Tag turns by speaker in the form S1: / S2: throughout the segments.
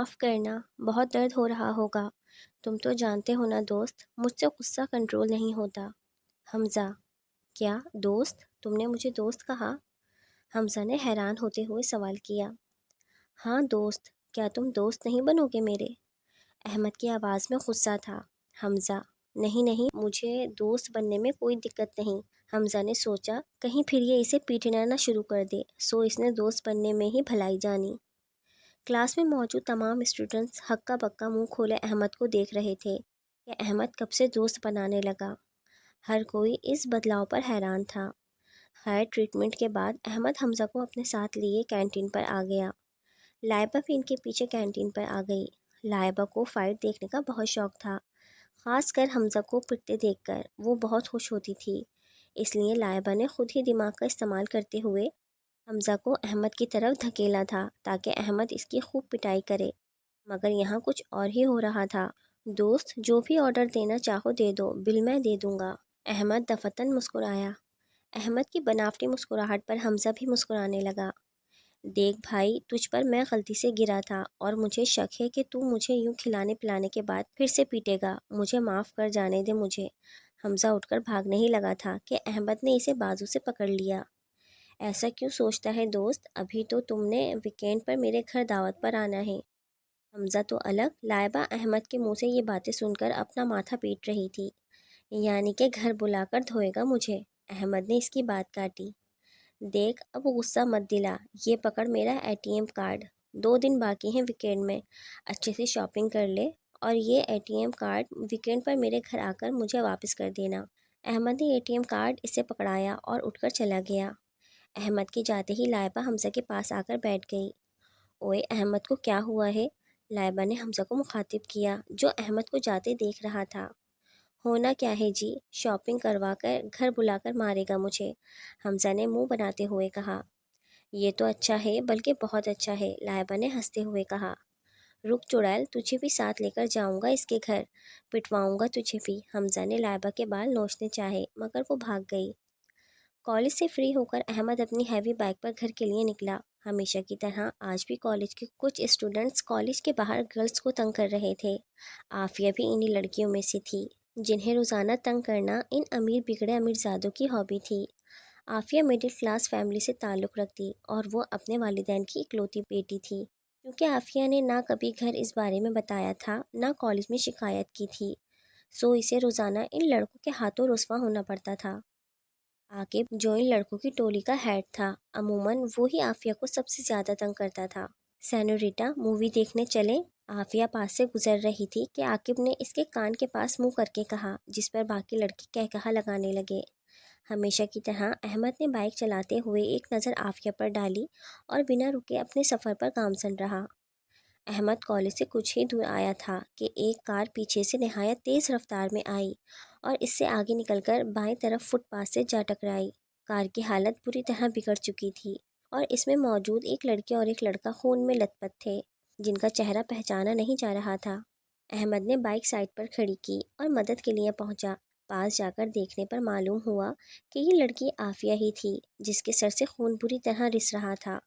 S1: معاف کرنا، بہت درد ہو رہا ہوگا۔ تم تو جانتے ہو نا دوست، مجھ سے غصہ کنٹرول نہیں ہوتا۔ حمزہ: کیا دوست؟ تم نے مجھے دوست کہا؟ حمزہ نے حیران ہوتے ہوئے سوال کیا۔ ہاں دوست، کیا تم دوست نہیں بنو گے میرے؟ احمد کی آواز میں غصہ تھا۔ حمزہ: نہیں نہیں، مجھے دوست بننے میں کوئی دقت نہیں۔ حمزہ نے سوچا کہیں پھر یہ اسے پیٹنا نہ شروع کر دے، سو اس نے دوست بننے میں ہی بھلائی جانی۔ کلاس میں موجود تمام اسٹوڈنٹس ہکا بکا منہ کھولے احمد کو دیکھ رہے تھے کہ احمد کب سے دوست بنانے لگا۔ ہر کوئی اس بدلاؤ پر حیران تھا۔ خیر ٹریٹمنٹ کے بعد احمد حمزہ کو اپنے ساتھ لیے کینٹین پر آ گیا۔ لائبہ بھی ان کے پیچھے کینٹین پر آ گئی۔ لائبہ کو فائٹ دیکھنے کا بہت شوق تھا، خاص کر حمزہ کو پٹتے دیکھ کر وہ بہت خوش ہوتی تھی۔ اس لیے لائبہ نے خود ہی دماغ کا استعمال کرتے ہوئے حمزہ کو احمد کی طرف دھکیلا تھا تاکہ احمد اس کی خوب پٹائی کرے، مگر یہاں کچھ اور ہی ہو رہا تھا۔ دوست، جو بھی آرڈر دینا چاہو دے دو، بل میں دے دوں گا۔ احمد دفتن مسکرایا۔ احمد کی بناوٹی مسکراہٹ پر حمزہ بھی مسکرانے لگا۔ دیکھ بھائی، تجھ پر میں غلطی سے گرا تھا اور مجھے شک ہے کہ تو مجھے یوں کھلانے پلانے کے بعد پھر سے پیٹے گا، مجھے معاف کر جانے دے مجھے۔ حمزہ اٹھ کر بھاگنے ہی لگا تھا کہ احمد نے اسے بازو سے پکڑ لیا۔ ایسا کیوں سوچتا ہے دوست؟ ابھی تو تم نے ویکینڈ پر میرے گھر دعوت پر آنا ہے۔ حمزہ تو الگ۔ لائبہ احمد کے منہ سے یہ باتیں سن کر اپنا ماتھا پیٹ رہی تھی۔ یعنی کہ گھر بلا کر دھوئے گا مجھے؟ احمد نے اس کی بات کاٹی۔ دیکھ اب غصہ مت دلا، یہ پکڑ میرا ATM کارڈ، 2 دن باقی ہیں ویکینڈ میں، اچھے سے شاپنگ کر لے اور یہ ATM کارڈ ویکینڈ پر میرے گھر آ کر مجھے واپس کر دینا۔ احمد نے ATM کارڈ اسے پکڑایا اور اٹھ کر چلا گیا۔ احمد کے جاتے ہی لائبہ حمزہ کے پاس آ کر بیٹھ گئی۔ اوئے احمد کو کیا ہوا ہے؟ لائبہ نے حمزہ کو مخاطب کیا جو احمد کو جاتے دیکھ رہا تھا۔ ہونا کیا ہے جی، شاپنگ کروا کر گھر بلا کر مارے گا مجھے، حمزہ نے منہ بناتے ہوئے کہا۔ یہ تو اچھا ہے، بلکہ بہت اچھا ہے، لائبہ نے ہنستے ہوئے کہا۔ رک چڑیل، تجھے بھی ساتھ لے کر جاؤں گا اس کے گھر، پٹواؤں گا تجھے بھی۔ حمزہ نے لائبہ کے بال نوچنے چاہے مگر وہ بھاگ گئی۔ کالج سے فری ہو کر احمد اپنی ہیوی بائک پر گھر کے لیے نکلا۔ ہمیشہ کی طرح آج بھی کالج کے کچھ اسٹوڈنٹس کالج کے باہر گرلز کو تنگ کر رہے تھے۔ عافیہ بھی انہی لڑکیوں میں سے تھی جنہیں روزانہ تنگ کرنا ان امیر بگڑے امیرزادوں کی ہابی تھی۔ عافیہ مڈل کلاس فیملی سے تعلق رکھتی اور وہ اپنے والدین کی اکلوتی بیٹی تھی۔ کیونکہ عافیہ نے نہ کبھی گھر اس بارے میں بتایا تھا، نہ کالج میں شکایت کی تھی، سو اسے روزانہ ان لڑکوں کے ہاتھوں رسوا ہونا پڑتا تھا۔ عاقب جو ان لڑکوں کی ٹولی کا ہیڈ تھا، عموماً وہی عافیہ کو سب سے زیادہ تنگ کرتا تھا۔ سینوریٹا، مووی دیکھنے چلیں؟ عافیہ پاس سے گزر رہی تھی کہ عاقب نے اس کے کان کے پاس منہ کر کے کہا، جس پر باقی لڑکے کہکہا لگانے لگے۔ ہمیشہ کی طرح احمد نے بائک چلاتے ہوئے ایک نظر عافیہ پر ڈالی اور بنا رکے اپنے سفر پر گامزن رہا۔ احمد کالج سے کچھ ہی دور آیا تھا کہ ایک کار پیچھے سے نہایت تیز رفتار میں آئی اور اس سے آگے نکل کر بائیں طرف فٹ پاتھ سے جا ٹکرائی۔ کار کی حالت بری طرح بگڑ چکی تھی اور اس میں موجود ایک لڑکی اور ایک لڑکا خون میں لت پت تھے جن کا چہرہ پہچانا نہیں جا رہا تھا۔ احمد نے بائک سائڈ پر کھڑی کی اور مدد کے لیے پہنچا۔ پاس جا کر دیکھنے پر معلوم ہوا کہ یہ لڑکی عافیہ ہی تھی جس کے سر سے خون بری طرح رس رہا تھا،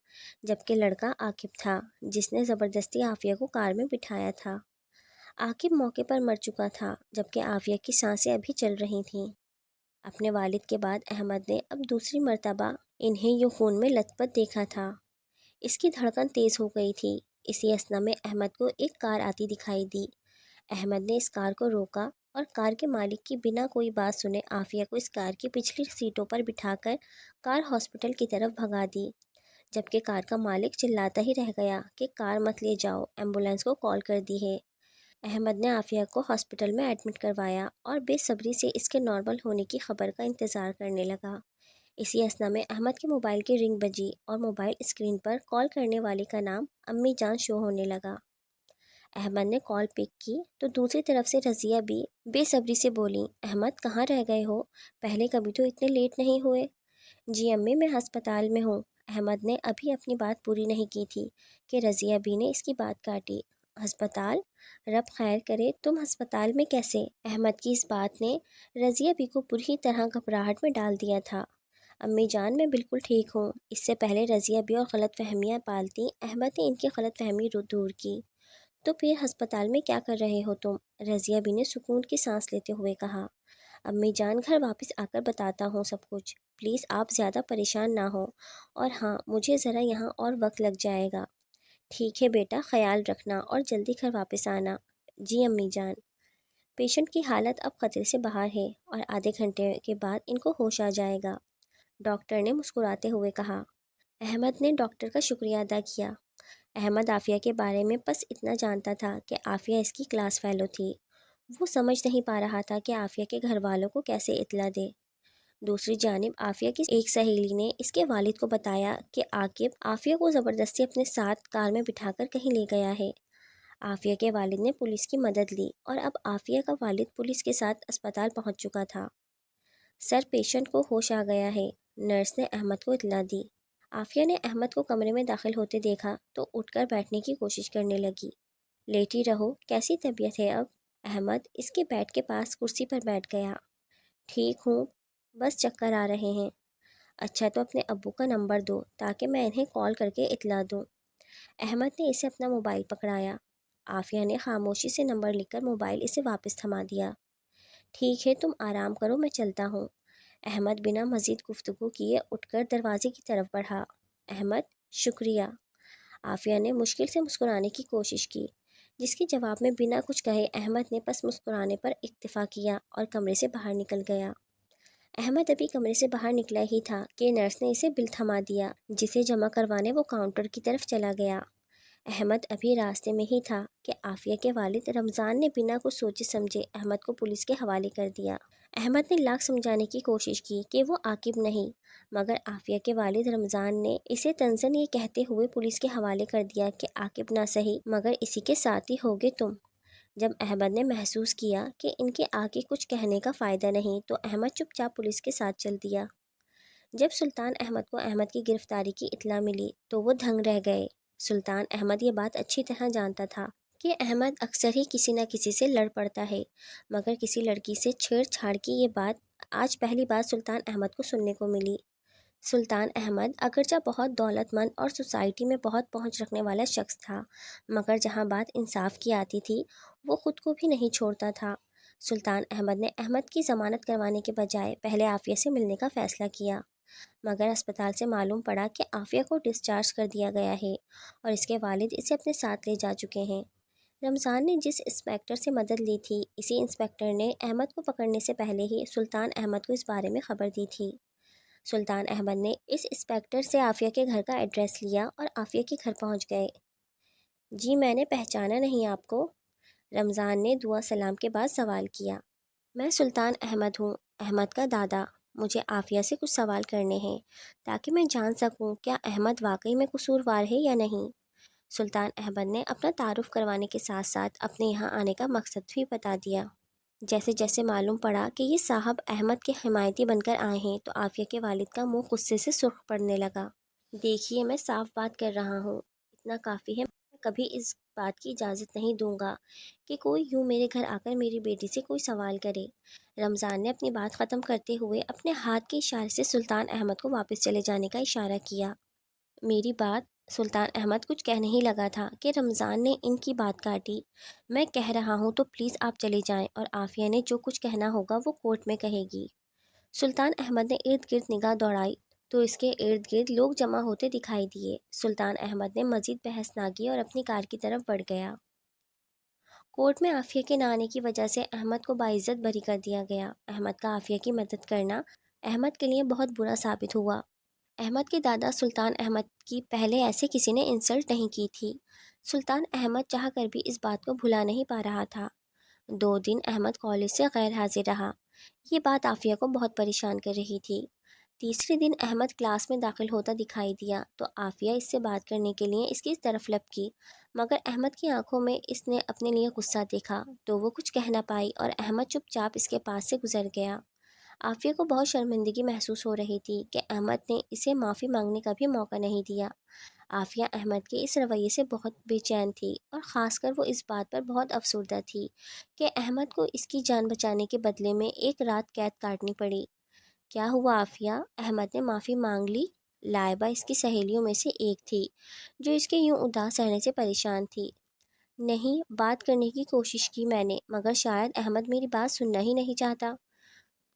S1: جبکہ لڑکا عاقب تھا جس نے زبردستی عافیہ کو کار میں بٹھایا تھا۔ عاقب موقع پر مر چکا تھا جبکہ عافیہ کی سانسیں ابھی چل رہی تھیں۔ اپنے والد کے بعد احمد نے اب دوسری مرتبہ انہیں یوں خون میں لت پت دیکھا تھا۔ اس کی دھڑکن تیز ہو گئی تھی۔ اسی اثنا میں احمد کو ایک کار آتی دکھائی دی۔ احمد نے اس کار کو روکا اور کار کے مالک کی بنا کوئی بات سنے عافیہ کو اس کار کی پچھلی سیٹوں پر بٹھا کر کار ہاسپٹل کی طرف بھگا دی، جبکہ کار کا مالک چلاتا ہی رہ گیا کہ کار مت لے جاؤ، ایمبولینس کو کال کر دی ہے۔ احمد نے عافیہ کو ہاسپٹل میں ایڈمٹ کروایا اور بے صبری سے اس کے نارمل ہونے کی خبر کا انتظار کرنے لگا۔ اسی اثنا میں احمد کے موبائل کی رنگ بجی اور موبائل اسکرین پر کال کرنے والے کا نام امی جان شو ہونے لگا۔ احمد نے کال پک کی تو دوسری طرف سے رضیہ بھی بے صبری سے بولی، احمد کہاں رہ گئے ہو؟ پہلے کبھی تو اتنے لیٹ نہیں ہوئے۔ جی امی، میں ہسپتال میں ہوں۔ احمد نے ابھی اپنی بات پوری نہیں کی تھی کہ رضیہ بی نے اس کی بات کاٹی۔ ہسپتال؟ رب خیر کرے، تم ہسپتال میں کیسے؟ احمد کی اس بات نے رضیہ بی کو بری طرح گھبراہٹ میں ڈال دیا تھا۔ امی جان، میں بالکل ٹھیک ہوں۔ اس سے پہلے رضیہ بی اور غلط فہمیاں پالتی، احمد نے ان کی غلط فہمی دور کی۔ تو پھر ہسپتال میں کیا کر رہے ہو تم؟ رضیہ بھی نے سکون کی سانس لیتے ہوئے کہا۔ امی جان گھر واپس آ کر بتاتا ہوں سب کچھ، پلیز آپ زیادہ پریشان نہ ہو، اور ہاں مجھے ذرا یہاں اور وقت لگ جائے گا۔ ٹھیک ہے بیٹا، خیال رکھنا اور جلدی گھر واپس آنا۔ جی امی جان۔ پیشنٹ کی حالت اب خطرے سے باہر ہے اور آدھے گھنٹے کے بعد ان کو ہوش آ جائے گا، ڈاکٹر نے مسکراتے ہوئے کہا۔ احمد نے ڈاکٹر کا شکریہ ادا کیا۔ احمد عافیہ کے بارے میں بس اتنا جانتا تھا کہ عافیہ اس کی کلاس فیلو تھی۔ وہ سمجھ نہیں پا رہا تھا کہ عافیہ کے گھر والوں کو کیسے اطلاع دے۔ دوسری جانب عافیہ کی ایک سہیلی نے اس کے والد کو بتایا کہ عاقب عافیہ کو زبردستی اپنے ساتھ کار میں بٹھا کر کہیں لے گیا ہے۔ عافیہ کے والد نے پولیس کی مدد لی اور اب عافیہ کا والد پولیس کے ساتھ اسپتال پہنچ چکا تھا۔ سر پیشنٹ کو ہوش آ گیا ہے، نرس نے احمد کو اطلاع دی۔ عافیہ نے احمد کو کمرے میں داخل ہوتے دیکھا تو اٹھ کر بیٹھنے کی کوشش کرنے لگی۔ لیٹی رہو، کیسی طبیعت ہے اب؟ احمد اس کے بیڈ کے پاس کرسی پر بیٹھ گیا۔ ٹھیک ہوں، بس چکر آ رہے ہیں۔ اچھا تو اپنے ابو کا نمبر دو تاکہ میں انہیں کال کر کے اطلاع دوں۔ احمد نے اسے اپنا موبائل پکڑایا۔ عافیہ نے خاموشی سے نمبر لکھ کر موبائل اسے واپس تھما دیا۔ ٹھیک ہے تم آرام کرو، میں چلتا ہوں۔ احمد بنا مزید گفتگو کیے اٹھ کر دروازے کی طرف بڑھا۔ احمد شکریہ۔ عافیہ نے مشکل سے مسکرانے کی کوشش کی، جس کے جواب میں بنا کچھ کہے احمد نے بس مسکرانے پر اکتفا کیا اور کمرے سے باہر نکل گیا۔ احمد ابھی کمرے سے باہر نکلا ہی تھا کہ نرس نے اسے بل تھما دیا، جسے جمع کروانے وہ کاؤنٹر کی طرف چلا گیا۔ احمد ابھی راستے میں ہی تھا کہ عافیہ کے والد رمضان نے بنا کچھ سوچے سمجھے احمد کو پولیس کے حوالے کر دیا۔ احمد نے لاکھ سمجھانے کی کوشش کی کہ وہ عاقب نہیں، مگر عافیہ کے والد رمضان نے اسے تنزن یہ کہتے ہوئے پولیس کے حوالے کر دیا کہ عاقب نہ صحیح مگر اسی کے ساتھ ہی ہوگے تم۔ جب احمد نے محسوس کیا کہ ان کے آگے کچھ کہنے کا فائدہ نہیں تو احمد چپ چاپ پولیس کے ساتھ چل دیا۔ جب سلطان احمد کو احمد کی گرفتاری کی اطلاع ملی تو وہ دھنگ رہ گئے۔ سلطان احمد یہ بات اچھی طرح جانتا تھا کہ احمد اکثر ہی کسی نہ کسی سے لڑ پڑتا ہے، مگر کسی لڑکی سے چھیڑ چھاڑ کی یہ بات آج پہلی بار سلطان احمد کو سننے کو ملی۔ سلطان احمد اگرچہ بہت دولت مند اور سوسائٹی میں بہت پہنچ رکھنے والا شخص تھا، مگر جہاں بات انصاف کی آتی تھی وہ خود کو بھی نہیں چھوڑتا تھا۔ سلطان احمد نے احمد کی ضمانت کروانے کے بجائے پہلے عافیہ سے ملنے کا فیصلہ کیا، مگر اسپتال سے معلوم پڑا کہ عافیہ کو ڈسچارج کر دیا گیا ہے اور اس کے والد اسے اپنے ساتھ لے جا چکے ہیں۔ رمضان نے جس انسپیکٹر سے مدد لی تھی، اسی انسپیکٹر نے احمد کو پکڑنے سے پہلے ہی سلطان احمد کو اس بارے میں خبر دی تھی۔ سلطان احمد نے اس انسپیکٹر سے عافیہ کے گھر کا ایڈریس لیا اور عافیہ کے گھر پہنچ گئے۔ جی میں نے پہچانا نہیں آپ کو؟ رمضان نے دعا سلام کے بعد سوال کیا۔ میں سلطان احمد ہوں، احمد کا دادا۔ مجھے عافیہ سے کچھ سوال کرنے ہیں تاکہ میں جان سکوں کیا احمد واقعی میں قصوروار ہے یا نہیں۔ سلطان احمد نے اپنا تعارف کروانے کے ساتھ ساتھ اپنے یہاں آنے کا مقصد بھی بتا دیا۔ جیسے جیسے معلوم پڑا کہ یہ صاحب احمد کے حمایتی بن کر آئے ہیں تو عافیہ کے والد کا منہ غصے سے سرخ پڑنے لگا۔ دیکھیے میں صاف بات کر رہا ہوں، اتنا کافی ہے، میں کبھی اس بات کی اجازت نہیں دوں گا کہ کوئی یوں میرے گھر آ کر میری بیٹی سے کوئی سوال کرے۔ رمضان نے اپنی بات ختم کرتے ہوئے اپنے ہاتھ کے اشارے سے سلطان احمد کو واپس چلے جانے کا اشارہ کیا۔ میری بات؟ سلطان احمد کچھ کہنے ہی لگا تھا کہ رمضان نے ان کی بات کاٹی۔ میں کہہ رہا ہوں تو پلیز آپ چلے جائیں، اور عافیہ نے جو کچھ کہنا ہوگا وہ کورٹ میں کہے گی۔ سلطان احمد نے ارد گرد نگاہ دوڑائی تو اس کے ارد گرد لوگ جمع ہوتے دکھائی دیے۔ سلطان احمد نے مزید بحث نہ کی اور اپنی کار کی طرف بڑھ گیا۔ کورٹ میں عافیہ کے نہ آنے کی وجہ سے احمد کو باعزت بری کر دیا گیا۔ احمد کا عافیہ کی مدد کرنا احمد کے لیے بہت برا ثابت ہوا۔ احمد کے دادا سلطان احمد کی پہلے ایسے کسی نے انسلٹ نہیں کی تھی۔ سلطان احمد چاہ کر بھی اس بات کو بھلا نہیں پا رہا تھا۔ 2 دن احمد کالج سے غیر حاضر رہا۔ یہ بات عافیہ کو بہت پریشان کر رہی تھی۔ تیسرے دن احمد کلاس میں داخل ہوتا دکھائی دیا تو عافیہ اس سے بات کرنے کے لیے اس کی طرف لپ کی، مگر احمد کی آنکھوں میں اس نے اپنے لیے غصہ دیکھا تو وہ کچھ کہہ نہ پائی اور احمد چپ چاپ اس کے پاس سے گزر گیا۔ عافیہ کو بہت شرمندگی محسوس ہو رہی تھی کہ احمد نے اسے معافی مانگنے کا بھی موقع نہیں دیا۔ عافیہ احمد کے اس رویے سے بہت بے چین تھی اور خاص کر وہ اس بات پر بہت افسردہ تھی کہ احمد کو اس کی جان بچانے کے بدلے میں ایک رات قید کاٹنی پڑی۔ کیا ہوا عافیہ؟ احمد نے معافی مانگ لی؟ لائبہ اس کی سہیلیوں میں سے ایک تھی جو اس کے یوں اداس رہنے سے پریشان تھی۔ نہیں، بات کرنے کی کوشش کی میں نے، مگر شاید احمد میری بات سننا ہی نہیں چاہتا۔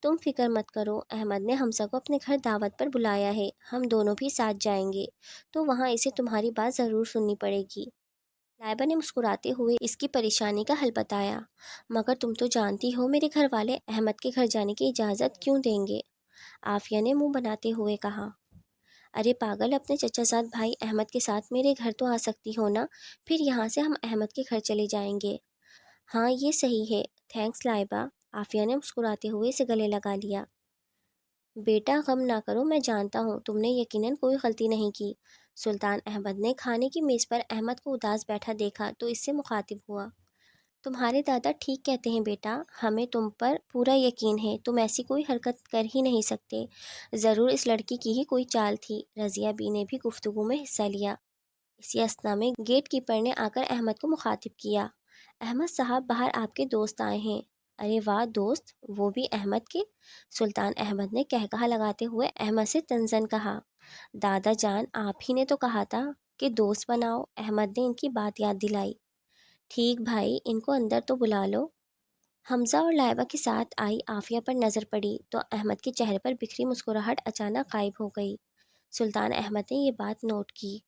S1: تم فکر مت کرو، احمد نے حمزہ کو اپنے گھر دعوت پر بلایا ہے، ہم دونوں بھی ساتھ جائیں گے، تو وہاں اسے تمہاری بات ضرور سننی پڑے گی۔ لائبہ نے مسکراتے ہوئے اس کی پریشانی کا حل بتایا۔ مگر تم تو جانتی ہو میرے گھر والے احمد کے گھر جانے کی اجازت کیوں دیں گے؟ عافیہ نے منہ بناتے ہوئے کہا۔ ارے پاگل، اپنے چچا زاد بھائی احمد کے ساتھ میرے گھر تو آ سکتی ہو نا، پھر یہاں سے ہم احمد کے گھر چلے جائیں گے۔ ہاں یہ صحیح ہے، تھینکس لائبہ، عافیہ نے مسکراتے ہوئے اسے گلے لگا لیا۔ بیٹا غم نہ کرو، میں جانتا ہوں تم نے یقیناً کوئی غلطی نہیں کی۔ سلطان احمد نے کھانے کی میز پر احمد کو اداس بیٹھا دیکھا تو اس سے مخاطب ہوا۔ تمہارے دادا ٹھیک کہتے ہیں بیٹا، ہمیں تم پر پورا یقین ہے، تم ایسی کوئی حرکت کر ہی نہیں سکتے، ضرور اس لڑکی کی ہی کوئی چال تھی۔ رضیہ بی نے بھی گفتگو میں حصہ لیا۔ اسی اثنا میں گیٹ کیپر نے آ کر احمد کو مخاطب کیا۔ احمد صاحب، باہر آپ کے دوست آئے ہیں۔ ارے واہ، دوست؟ وہ بھی احمد کے؟ سلطان احمد نے قہقہہ لگاتے ہوئے احمد سے طنزاً کہا۔ دادا جان، آپ ہی نے تو کہا تھا کہ دوست بناؤ، احمد نے ان کی بات یاد دلائی۔ ٹھیک بھائی، ان کو اندر تو بلا لو۔ حمزہ اور لائبہ کے ساتھ آئی عافیہ پر نظر پڑی تو احمد کے چہرے پر بکھری مسکراہٹ اچانک غائب ہو گئی۔ سلطان احمد نے یہ بات نوٹ کی۔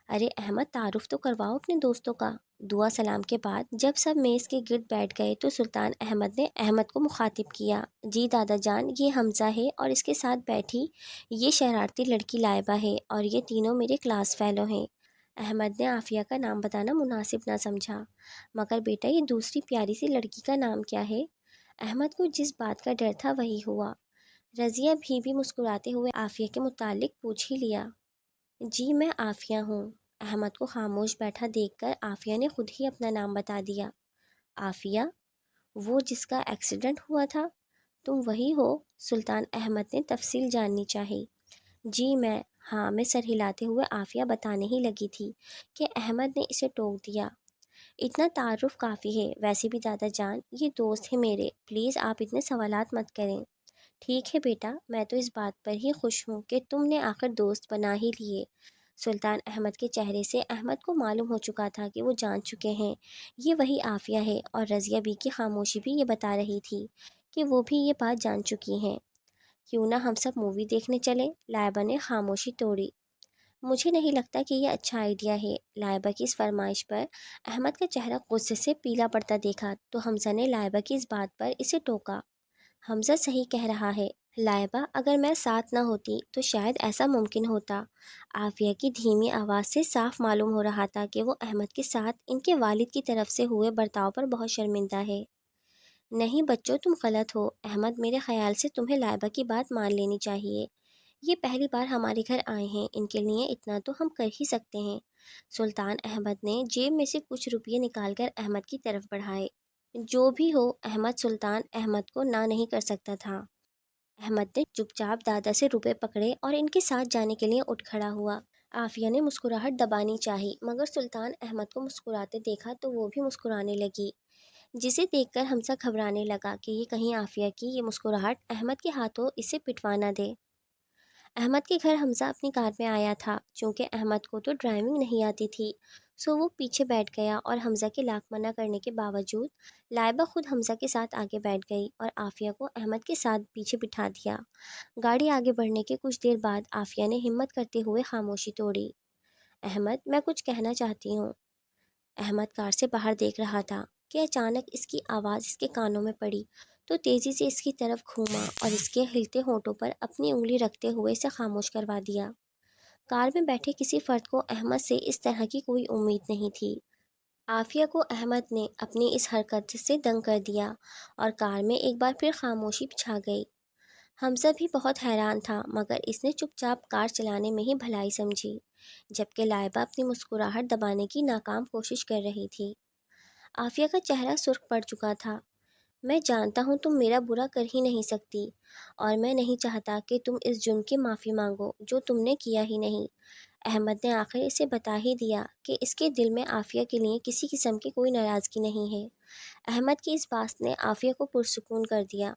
S1: ارے احمد، تعارف تو کرواؤ اپنے دوستوں کا۔ دعا سلام کے بعد جب سب میز کے گرد بیٹھ گئے تو سلطان احمد نے احمد کو مخاطب کیا۔ جی دادا جان، یہ حمزہ ہے اور اس کے ساتھ بیٹھی یہ شرارتی لڑکی لائبہ ہے، اور یہ تینوں میرے کلاس فیلو ہیں۔ احمد نے عافیہ کا نام بتانا مناسب نہ سمجھا۔ مگر بیٹا، یہ دوسری پیاری سی لڑکی کا نام کیا ہے؟ احمد کو جس بات کا ڈر تھا وہی ہوا۔ رضیہ بھی مسکراتے ہوئے عافیہ کے متعلق پوچھ ہی لیا۔ جی میں عافیہ ہوں۔ احمد کو خاموش بیٹھا دیکھ کر عافیہ نے خود ہی اپنا نام بتا دیا۔ عافیہ؟ وہ جس کا ایکسیڈنٹ ہوا تھا؟ تم وہی ہو؟ سلطان احمد نے تفصیل جاننی چاہی۔ جی میں۔ ہاں میں سر ہلاتے ہوئے عافیہ بتانے ہی لگی تھی کہ احمد نے اسے ٹوک دیا۔ اتنا تعارف کافی ہے، ویسے بھی دادا جان یہ دوست ہیں میرے، پلیز آپ اتنے سوالات مت کریں۔ ٹھیک ہے بیٹا، میں تو اس بات پر ہی خوش ہوں کہ تم نے آخر دوست بنا ہی لیے۔ سلطان احمد کے چہرے سے احمد کو معلوم ہو چکا تھا کہ وہ جان چکے ہیں یہ وہی عافیہ ہے، اور رضیہ بی کی خاموشی بھی یہ بتا رہی تھی کہ وہ بھی یہ بات جان چکی ہیں۔ کیوں نہ ہم سب مووی دیکھنے چلیں؟ لائبہ نے خاموشی توڑی۔ مجھے نہیں لگتا کہ یہ اچھا آئیڈیا ہے۔ لائبہ کی اس فرمائش پر احمد کا چہرہ غصے سے پیلا پڑتا دیکھا تو حمزہ نے لائبہ کی اس بات پر اسے ٹوکا۔ حمزہ صحیح کہہ رہا ہے لائبہ، اگر میں ساتھ نہ ہوتی تو شاید ایسا ممکن ہوتا۔ عافیہ کی دھیمی آواز سے صاف معلوم ہو رہا تھا کہ وہ احمد کے ساتھ ان کے والد کی طرف سے ہوئے برتاؤ پر بہت شرمندہ ہے۔ نہیں بچوں، تم غلط ہو، احمد میرے خیال سے تمہیں لائبہ کی بات مان لینی چاہیے۔ یہ پہلی بار ہمارے گھر آئے ہیں، ان کے لیے اتنا تو ہم کر ہی سکتے ہیں۔ سلطان احمد نے جیب میں سے کچھ روپیے نکال کر احمد کی طرف بڑھائے۔ جو بھی ہو، احمد سلطان احمد کو نہ نہیں کر سکتا تھا۔ احمد نے چپ چاپ دادا سے روپے پکڑے اور ان کے ساتھ جانے کے لیے اٹھ کھڑا ہوا۔ عافیہ نے مسکراہٹ دبانی چاہی، مگر سلطان احمد کو مسکراتے دیکھا تو وہ بھی مسکرانے لگی، جسے دیکھ کر حمزہ گھبرانے لگا کہ یہ کہیں عافیہ کی یہ مسکراہٹ احمد کے ہاتھوں اسے پٹوا نہ دے۔ احمد کے گھر حمزہ اپنی کار میں آیا تھا، چونکہ احمد کو تو ڈرائیونگ نہیں آتی تھی، سو وہ پیچھے بیٹھ گیا اور حمزہ کے لاکھ منع کرنے کے باوجود لائبہ خود حمزہ کے ساتھ آگے بیٹھ گئی اور عافیہ کو احمد کے ساتھ پیچھے بٹھا دیا۔ گاڑی آگے بڑھنے کے کچھ دیر بعد عافیہ نے ہمت کرتے ہوئے خاموشی توڑی۔ احمد، میں کچھ کہنا چاہتی ہوں۔ احمد کار سے باہر دیکھ رہا تھا کہ اچانک اس کی آواز اس کے کانوں میں پڑی تو تیزی سے اس کی طرف گھوما اور اس کے ہلتے ہونٹوں پر اپنی انگلی رکھتے ہوئے اسے خاموش کروا دیا۔ کار میں بیٹھے کسی فرد کو احمد سے اس طرح کی کوئی امید نہیں تھی۔ عافیہ کو احمد نے اپنی اس حرکت سے دنگ کر دیا اور کار میں ایک بار پھر خاموشی چھا گئی۔ حمزہ بھی بہت حیران تھا، مگر اس نے چپ چاپ کار چلانے میں ہی بھلائی سمجھی، جبکہ لائبہ اپنی مسکراہٹ دبانے کی ناکام کوشش کر رہی تھی۔ عافیہ کا چہرہ سرخ پڑ چکا تھا۔ میں جانتا ہوں تم میرا برا کر ہی نہیں سکتی، اور میں نہیں چاہتا کہ تم اس جرم کی معافی مانگو جو تم نے کیا ہی نہیں۔ احمد نے آخر اسے بتا ہی دیا کہ اس کے دل میں عافیہ کے لیے کسی قسم کی کوئی ناراضگی نہیں ہے۔ احمد کی اس بات نے عافیہ کو پرسکون کر دیا۔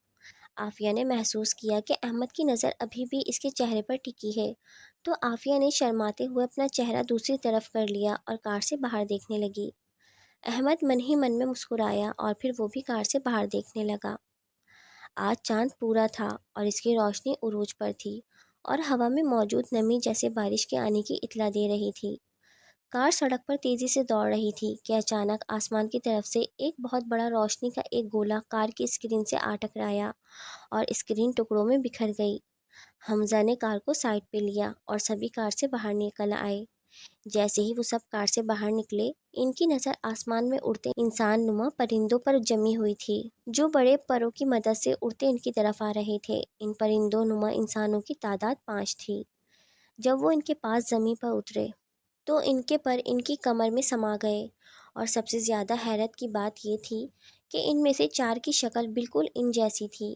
S1: عافیہ نے محسوس کیا کہ احمد کی نظر ابھی بھی اس کے چہرے پر ٹکی ہے، تو عافیہ نے شرماتے ہوئے اپنا چہرہ دوسری طرف کر لیا اور کار سے باہر دیکھنے لگی۔ احمد من ہی من میں مسکرایا اور پھر وہ بھی کار سے باہر دیکھنے لگا۔ آج چاند پورا تھا اور اس کی روشنی عروج پر تھی اور ہوا میں موجود نمی جیسے بارش کے آنے کی اطلاع دے رہی تھی۔ کار سڑک پر تیزی سے دوڑ رہی تھی کہ اچانک آسمان کی طرف سے ایک بہت بڑا روشنی کا ایک گولا کار کی اسکرین سے آ ٹکرایا اور اسکرین ٹکڑوں میں بکھر گئی۔ حمزہ نے کار کو سائڈ پہ لیا اور سبھی کار سے باہر نکل آئے۔ جیسے ہی وہ سب کار سے باہر نکلے، ان کی نظر آسمان میں اڑتے انسان نما پرندوں پر جمی ہوئی تھی، جو بڑے پروں کی مدد سے اڑتے ان کی طرف آ رہے تھے۔ ان پرندوں نما انسانوں کی تعداد 5 تھی۔ جب وہ ان کے پاس زمین پر اترے تو ان کے پر ان کی کمر میں سما گئے، اور سب سے زیادہ حیرت کی بات یہ تھی کہ ان میں سے 4 کی شکل بالکل ان جیسی تھی،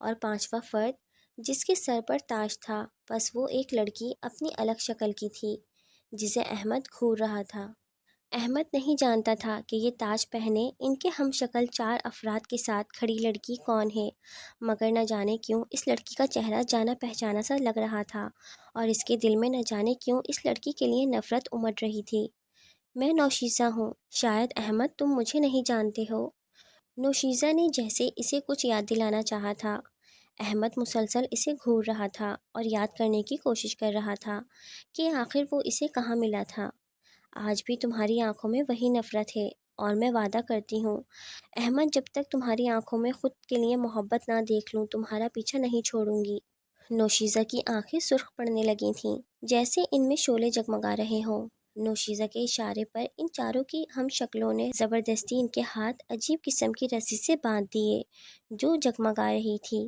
S1: اور 5واں فرد جس کے سر پر تاج تھا، بس وہ ایک لڑکی اپنی الگ شکل کی تھی جسے احمد گھور رہا تھا۔ احمد نہیں جانتا تھا کہ یہ تاج پہنے ان کے ہم شکل 4 افراد کے ساتھ کھڑی لڑکی کون ہے، مگر نہ جانے کیوں اس لڑکی کا چہرہ جانا پہچانا سا لگ رہا تھا، اور اس کے دل میں نہ جانے کیوں اس لڑکی کے لیے نفرت امڈ رہی تھی۔ میں نوشیزہ ہوں، شاید احمد تم مجھے نہیں جانتے ہو۔ نوشیزہ نے جیسے اسے کچھ یاد دلانا چاہا تھا۔ احمد مسلسل اسے گھور رہا تھا اور یاد کرنے کی کوشش کر رہا تھا کہ آخر وہ اسے کہاں ملا تھا۔ آج بھی تمہاری آنکھوں میں وہی نفرت ہے، اور میں وعدہ کرتی ہوں احمد، جب تک تمہاری آنکھوں میں خود کے لیے محبت نہ دیکھ لوں تمہارا پیچھا نہیں چھوڑوں گی۔ نوشیزہ کی آنکھیں سرخ پڑنے لگی تھیں، جیسے ان میں شعلے جگمگا رہے ہوں۔ نوشیزہ کے اشارے پر ان 4 کی ہم شکلوں نے زبردستی ان کے ہاتھ عجیب قسم کی رسی سے باندھ دیے جو جگمگا رہی تھی۔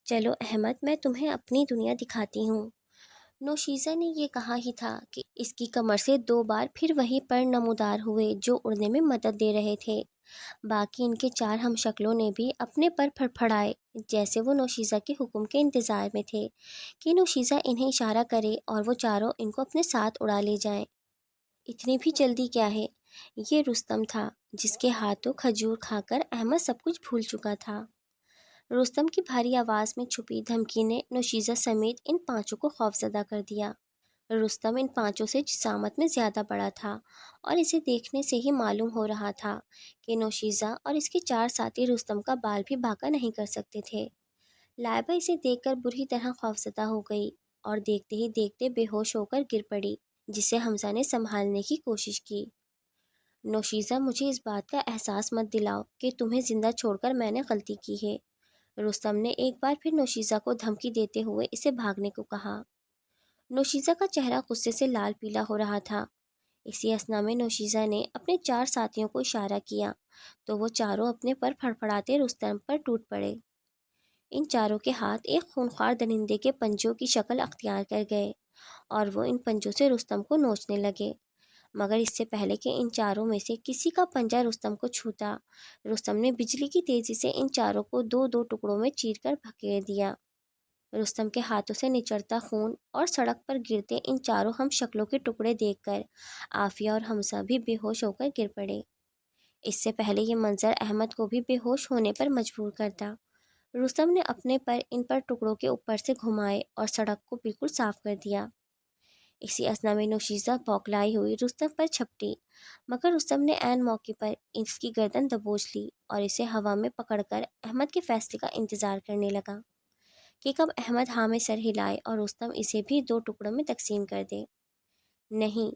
S1: چلو احمد، میں تمہیں اپنی دنیا دکھاتی ہوں۔ نوشیزہ نے یہ کہا ہی تھا کہ اس کی کمر سے 2 بار پھر وہی پر نمودار ہوئے جو اڑنے میں مدد دے رہے تھے۔ باقی ان کے 4 ہم شکلوں نے بھی اپنے پر پھڑپھڑائے، جیسے وہ نوشیزہ کے حکم کے انتظار میں تھے کہ نوشیزہ انہیں اشارہ کرے اور وہ چاروں ان کو اپنے ساتھ اڑا لے جائیں۔ اتنی بھی جلدی کیا ہے؟ یہ رستم تھا، جس کے ہاتھوں کھجور کھا کر احمد سب کچھ بھول چکا تھا۔ رستم کی بھاری آواز میں چھپی دھمکی نے نوشیزہ سمیت ان 5 کو خوفزدہ کر دیا۔ رستم ان 5 سے جسامت میں زیادہ بڑا تھا، اور اسے دیکھنے سے ہی معلوم ہو رہا تھا کہ نوشیزہ اور اس کے 4 ساتھی رستم کا بال بھی بھاگا نہیں کر سکتے تھے۔ لائبہ اسے دیکھ کر بری طرح خوفزدہ ہو گئی اور دیکھتے ہی دیکھتے بے ہوش ہو کر گر پڑی، جسے حمزہ نے سنبھالنے کی کوشش کی۔ نوشیزہ، مجھے اس بات کا احساس مت دلاؤ کہ تمہیں زندہ چھوڑ کر میں نے غلطی کی ہے۔ رستم نے ایک بار پھر نوشیزہ کو دھمکی دیتے ہوئے اسے بھاگنے کو کہا۔ نوشیزہ کا چہرہ غصے سے لال پیلا ہو رہا تھا۔ اسی اثنا میں نوشیزہ نے اپنے 4 ساتھیوں کو اشارہ کیا تو وہ چاروں اپنے پر پھڑپھڑاتے رستم پر ٹوٹ پڑے۔ ان 4 کے ہاتھ ایک خونخوار درندے کے پنجوں کی شکل اختیار کر گئے اور وہ ان پنجوں سے رستم کو نوچنے لگے، مگر اس سے پہلے کہ ان 4 میں سے کسی کا پنجہ رستم کو چھوتا، رستم نے بجلی کی تیزی سے ان 4 کو 2 ٹکڑوں میں چیر کر بھکیڑ دیا۔ رستم کے ہاتھوں سے نچڑتا خون اور سڑک پر گرتے ان 4 ہم شکلوں کے ٹکڑے دیکھ کر عافیہ اور حمزہ بھی بے ہوش ہو کر گر پڑے۔ اس سے پہلے یہ منظر احمد کو بھی بے ہوش ہونے پر مجبور کرتا، رستم نے اپنے پر ان پر ٹکڑوں کے اوپر سے گھمائے اور سڑک کو بالکل صاف کر دیا۔ اسی اثنا میں نوشیزہ بوکھلائی ہوئی رستم پر چھپٹی، مگر رستم نے عین موقع پر اس کی گردن دبوچ لی اور اسے ہوا میں پکڑ کر احمد کے فیصلے کا انتظار کرنے لگا کہ کب احمد ہاں میں سر ہلائے اور رستم اسے بھی 2 ٹکڑوں میں تقسیم کر دے۔ نہیں،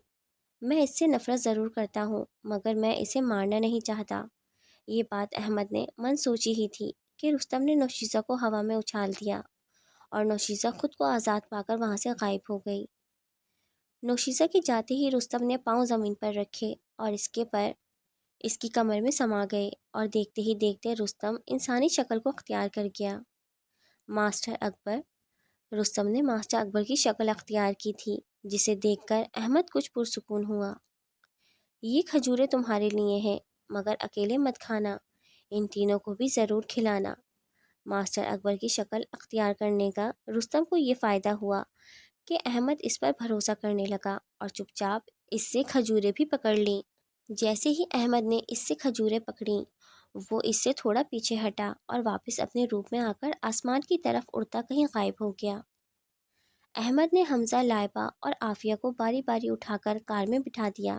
S1: میں اس سے نفرت ضرور کرتا ہوں، مگر میں اسے مارنا نہیں چاہتا۔ یہ بات احمد نے من سوچی ہی تھی کہ رستم نے نوشیزہ کو ہوا میں اچھال دیا اور نوشیزہ خود کو آزاد پا کر وہاں سے غائب ہو گئی۔ نوشیزہ کے جاتے ہی رستم نے پاؤں زمین پر رکھے اور اس کے پر اس کی کمر میں سما گئے، اور دیکھتے ہی دیکھتے رستم انسانی شکل کو اختیار کر گیا۔ ماسٹر اکبر۔ رستم نے ماسٹر اکبر کی شکل اختیار کی تھی، جسے دیکھ کر احمد کچھ پرسکون ہوا۔ یہ کھجوریں تمہارے لیے ہیں، مگر اکیلے مت کھانا، ان تینوں کو بھی ضرور کھلانا۔ ماسٹر اکبر کی شکل اختیار کرنے کا رستم کو یہ فائدہ ہوا کہ احمد اس پر بھروسہ کرنے لگا اور چپ چاپ اس سے کھجوریں بھی پکڑ لیں۔ جیسے ہی احمد نے اس سے کھجوریں پکڑیں، وہ اس سے تھوڑا پیچھے ہٹا اور واپس اپنے روپ میں آ کر آسمان کی طرف اڑتا کہیں غائب ہو گیا۔ احمد نے حمزہ، لائبہ اور عافیہ کو باری باری اٹھا کر کار میں بٹھا دیا